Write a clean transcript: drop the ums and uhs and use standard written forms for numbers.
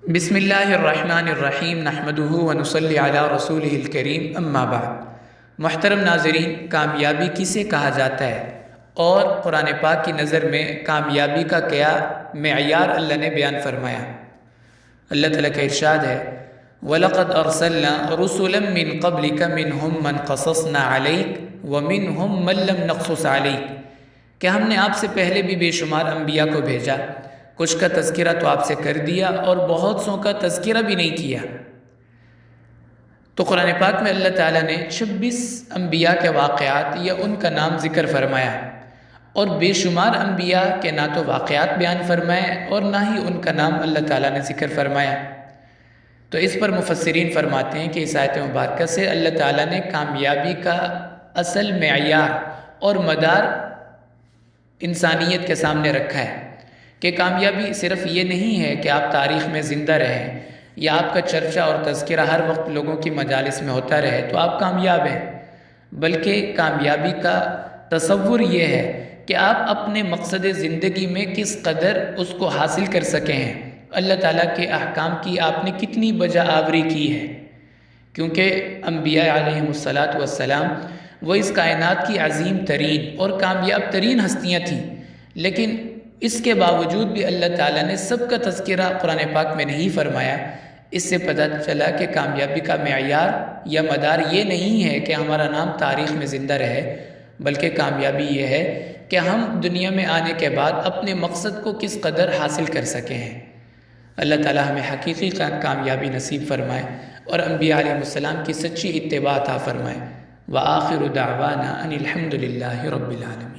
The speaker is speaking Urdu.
بسم اللہ الرحمن الرحیم نحمدہ ونصلی علی رسولہ الکریم اما بعد۔ محترم ناظرین، کامیابی کسے کہا جاتا ہے اور قرآن پاک کی نظر میں کامیابی کا کیا معیار اللہ نے بیان فرمایا؟ اللہ تعالیٰ کا ارشاد ہے وَلَقَدْ أَرْسَلْنَا رُسُلًا مِّن قَبْلِكَ مِنْهُمْ مَنْ قَصَصْنَا عَلَيْكَ وَمِنْهُمْ مَن لَّمْ نَقْصُصْ عَلَيْكَ کہ ہم نے آپ سے پہلے بھی بے شمار انبیاء کو بھیجا، کچھ کا تذکرہ تو آپ سے کر دیا اور بہت سو کا تذکرہ بھی نہیں کیا۔ تو قرآن پاک میں اللہ تعالیٰ نے 26 انبیاء کے واقعات یا ان کا نام ذکر فرمایا، اور بے شمار انبیاء کے نہ تو واقعات بیان فرمائے اور نہ ہی ان کا نام اللہ تعالیٰ نے ذکر فرمایا۔ تو اس پر مفسرین فرماتے ہیں کہ اس آیت مبارکہ سے اللہ تعالیٰ نے کامیابی کا اصل معیار اور مدار انسانیت کے سامنے رکھا ہے کہ کامیابی صرف یہ نہیں ہے کہ آپ تاریخ میں زندہ رہیں یا آپ کا چرچہ اور تذکرہ ہر وقت لوگوں کی مجالس میں ہوتا رہے تو آپ کامیاب ہیں، بلکہ کامیابی کا تصور یہ ہے کہ آپ اپنے مقصد زندگی میں کس قدر اس کو حاصل کر سکیں ہیں، اللہ تعالیٰ کے احکام کی آپ نے کتنی بجا آوری کی ہے، کیونکہ انبیاء علیہم السلام وہ اس کائنات کی عظیم ترین اور کامیاب ترین ہستیاں تھیں، لیکن اس کے باوجود بھی اللہ تعالیٰ نے سب کا تذکرہ قرآن پاک میں نہیں فرمایا۔ اس سے پتہ چلا کہ کامیابی کا معیار یا مدار یہ نہیں ہے کہ ہمارا نام تاریخ میں زندہ رہے، بلکہ کامیابی یہ ہے کہ ہم دنیا میں آنے کے بعد اپنے مقصد کو کس قدر حاصل کر سکے ہیں۔ اللہ تعالیٰ ہمیں حقیقی کامیابی نصیب فرمائے اور انبیاء علیہ السلام کی سچی اتباع عطا فرمائے۔ وآخر دعوانا ان الحمد للہ رب العالمین۔